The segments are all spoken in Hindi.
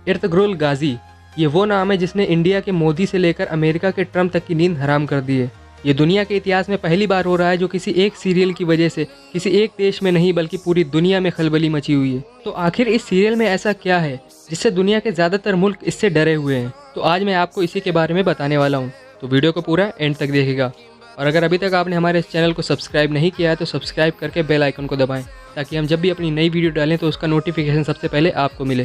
इर्तुग्रुल गाजी, ये वो नाम है जिसने इंडिया के मोदी से लेकर अमेरिका के ट्रम्प तक की नींद हराम कर दी है। ये दुनिया के इतिहास में पहली बार हो रहा है जो किसी एक सीरियल की वजह से किसी एक देश में नहीं बल्कि पूरी दुनिया में खलबली मची हुई है। तो आखिर इस सीरियल में ऐसा क्या है जिससे दुनिया के ज़्यादातर मुल्क इससे डरे हुए हैं? तो आज मैं आपको इसी के बारे में बताने वाला हूँ, तो वीडियो को पूरा एंड तक देखिएगा। और अगर अभी तक आपने हमारे इस चैनल को सब्सक्राइब नहीं किया है तो सब्सक्राइब करके बेल आइकन को दबाएं, ताकि हम जब भी अपनी नई वीडियो डालें तो उसका नोटिफिकेशन सबसे पहले आपको मिले।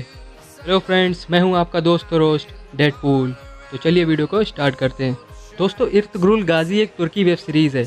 हेलो फ्रेंड्स, मैं हूं आपका दोस्त रोस्ट डेडपूल। तो चलिए वीडियो को स्टार्ट करते हैं। दोस्तों, इर्तुग्रुल गाजी एक तुर्की वेब सीरीज़ है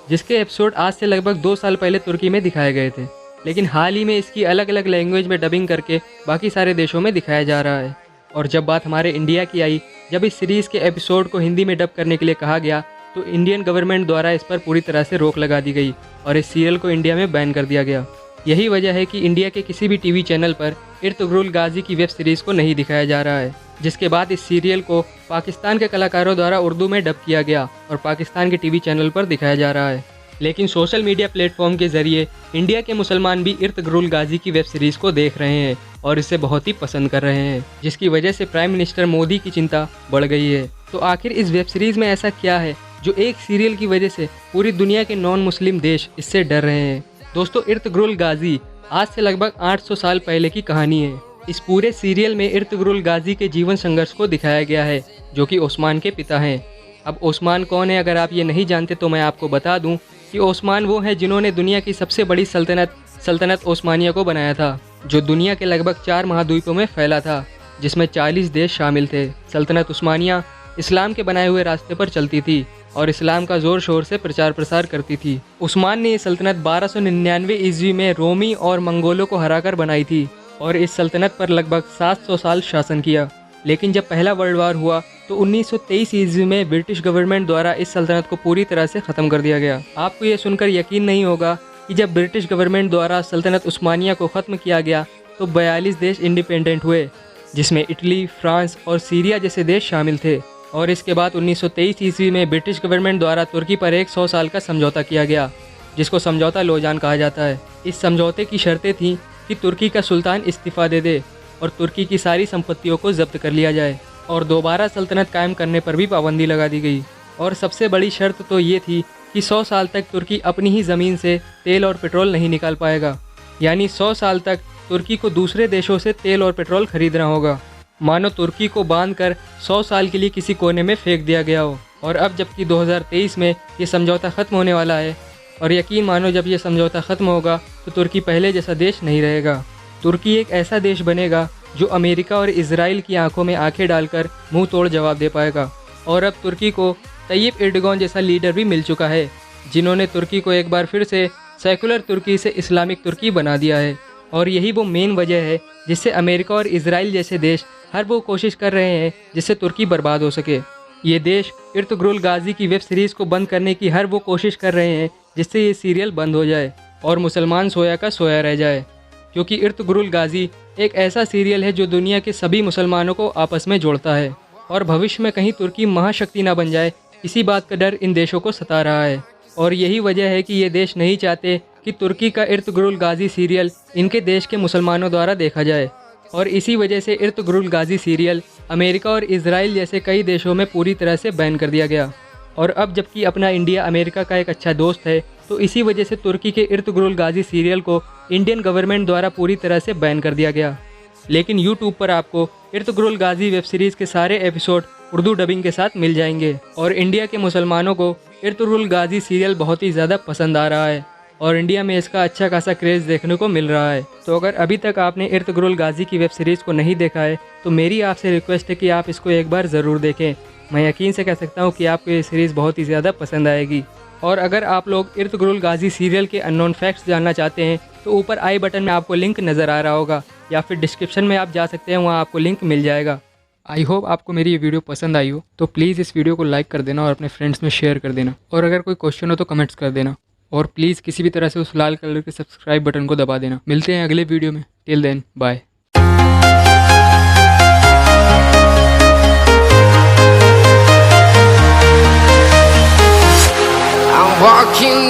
जिसके एपिसोड आज से लगभग 2 साल पहले तुर्की में दिखाए गए थे, लेकिन हाल ही में इसकी अलग अलग लैंग्वेज में डबिंग करके बाकी सारे देशों में दिखाया जा रहा है। और जब बात हमारे इंडिया की आई, जब इस सीरीज़ के एपिसोड को हिंदी में डब करने के लिए कहा गया तो इंडियन गवर्नमेंट द्वारा इस पर पूरी तरह से रोक लगा दी गई और इस सीरियल को इंडिया में बैन कर दिया गया। यही वजह है कि इंडिया के किसी भी टीवी चैनल पर इर्तुग्रुल गाजी की वेब सीरीज़ को नहीं दिखाया जा रहा है, जिसके बाद इस सीरियल को पाकिस्तान के कलाकारों द्वारा उर्दू में डब किया गया और पाकिस्तान के टीवी चैनल पर दिखाया जा रहा है। लेकिन सोशल मीडिया प्लेटफॉर्म के जरिए इंडिया के मुसलमान भी इर्तुग्रुल गाजी की वेब सीरीज़ को देख रहे हैं और इसे बहुत ही पसंद कर रहे हैं, जिसकी वजह से प्राइम मिनिस्टर मोदी की चिंता बढ़ गई है। तो आखिर इस वेब सीरीज़ में ऐसा क्या है जो एक सीरियल की वजह से पूरी दुनिया के नॉन मुस्लिम देश इससे डर रहे हैं? दोस्तों, इर्तुग्रुल गाजी आज से लगभग 800 साल पहले की कहानी है। इस पूरे सीरियल में इर्तुग्रुल गाजी के जीवन संघर्ष को दिखाया गया है, जो कि ओस्मान के पिता हैं। अब ओस्मान कौन है, अगर आप ये नहीं जानते तो मैं आपको बता दूं कि ओस्मान वो है जिन्होंने दुनिया की सबसे बड़ी सल्तनत ओस्मानिया को बनाया था, जो दुनिया के लगभग 4 महाद्वीपों में फैला था, जिसमें 40 देश शामिल थे। सल्तनत उस्मानिया इस्लाम के बनाए हुए रास्ते पर चलती थी और इस्लाम का ज़ोर शोर से प्रचार प्रसार करती थी। उस्मान ने ये सल्तनत 1299 ईस्वी में रोमी और मंगोलों को हराकर बनाई थी और इस सल्तनत पर लगभग 700 साल शासन किया। लेकिन जब पहला वर्ल्ड वार हुआ तो 1923 ईस्वी में ब्रिटिश गवर्नमेंट द्वारा इस सल्तनत को पूरी तरह से ख़त्म कर दिया गया। आपको ये सुनकर यकीन नहीं होगा कि जब ब्रिटिश गवर्नमेंट द्वारा सल्तनत उस्मानिया को ख़त्म किया गया तो 42 देश इंडिपेंडेंट हुए, जिसमें इटली, फ्रांस और सीरिया जैसे देश शामिल थे। और इसके बाद 1923 ईस्वी में ब्रिटिश गवर्नमेंट द्वारा तुर्की पर एक 100 साल का समझौता किया गया, जिसको समझौता लोजान कहा जाता है। इस समझौते की शर्तें थीं कि तुर्की का सुल्तान इस्तीफ़ा दे दे और तुर्की की सारी संपत्तियों को जब्त कर लिया जाए और दोबारा सल्तनत कायम करने पर भी पाबंदी लगा दी गई। और सबसे बड़ी शर्त तो ये थी कि 100 साल तक तुर्की अपनी ही ज़मीन से तेल और पेट्रोल नहीं निकाल पाएगा, यानी 100 साल तक तुर्की को दूसरे देशों से तेल और पेट्रोल खरीदना होगा। मानो तुर्की को बांधकर 100 साल के लिए किसी कोने में फेंक दिया गया हो। और अब जबकि 2023 में ये समझौता ख़त्म होने वाला है, और यकीन मानो जब ये समझौता ख़त्म होगा तो तुर्की पहले जैसा देश नहीं रहेगा। तुर्की एक ऐसा देश बनेगा जो अमेरिका और इजराइल की आंखों में आंखें डालकर मुंह तोड़ जवाब दे पाएगा। और अब तुर्की को तय्यिप एर्दोगान जैसा लीडर भी मिल चुका है, जिन्होंने तुर्की को एक बार फिर से सेकुलर तुर्की से इस्लामिक तुर्की बना दिया है। और यही वो मेन वजह है जिससे अमेरिका और इजराइल जैसे देश हर वो कोशिश कर रहे हैं जिससे तुर्की बर्बाद हो सके। ये देश इर्तुग्रुल गाजी की वेब सीरीज़ को बंद करने की हर वो कोशिश कर रहे हैं जिससे ये सीरियल बंद हो जाए और मुसलमान सोया का सोया रह जाए, क्योंकि इर्तुग्रुल गाजी एक ऐसा सीरियल है जो दुनिया के सभी मुसलमानों को आपस में जोड़ता है। और भविष्य में कहीं तुर्की महाशक्ति ना बन जाए, इसी बात का डर इन देशों को सता रहा है। और यही वजह है कि ये देश नहीं चाहते कि तुर्की का इर्तुग्रुल गाजी सीरियल इनके देश के मुसलमानों द्वारा देखा जाए। और इसी वजह से इर्तुग्रुल गाजी सीरियल अमेरिका और इजराइल जैसे कई देशों में पूरी तरह से बैन कर दिया गया। और अब जबकि अपना इंडिया अमेरिका का एक अच्छा दोस्त है, तो इसी वजह से तुर्की के इर्तुग्रुल गाजी सीरियल को इंडियन गवर्नमेंट द्वारा पूरी तरह से बैन कर दिया गया। लेकिन यूट्यूब पर आपको इर्तुग्रुल गाजी वेब सीरीज़ के सारे एपिसोड उर्दू डबिंग के साथ मिल जाएंगे। और इंडिया के मुसलमानों को इर्तुग्रुल गाजी सीरियल बहुत ही ज़्यादा पसंद आ रहा है और इंडिया में इसका अच्छा खासा क्रेज़ देखने को मिल रहा है। तो अगर अभी तक आपने इर्तुग्रुल गाजी की वेब सीरीज़ को नहीं देखा है तो मेरी आपसे रिक्वेस्ट है कि आप इसको एक बार ज़रूर देखें। मैं यकीन से कह सकता हूँ कि आपको ये सीरीज़ बहुत ही ज़्यादा पसंद आएगी। और अगर आप लोग इर्तुग्रुल गाजी सीरियल के अननोन फैक्ट्स जानना चाहते हैं तो ऊपर आई बटन में आपको लिंक नज़र आ रहा होगा, या फिर डिस्क्रिप्शन में आप जा सकते हैं, वहाँ आपको लिंक मिल जाएगा। आई होप आपको मेरी ये वीडियो पसंद आई हो, तो प्लीज़ इस वीडियो को लाइक कर देना और अपने फ्रेंड्स में शेयर कर देना। और अगर कोई क्वेश्चन हो तो कमेंट्स कर देना। और प्लीज़ किसी भी तरह से उस लाल कलर के सब्सक्राइब बटन को दबा देना। मिलते हैं अगले वीडियो में। Till then, bye. Walking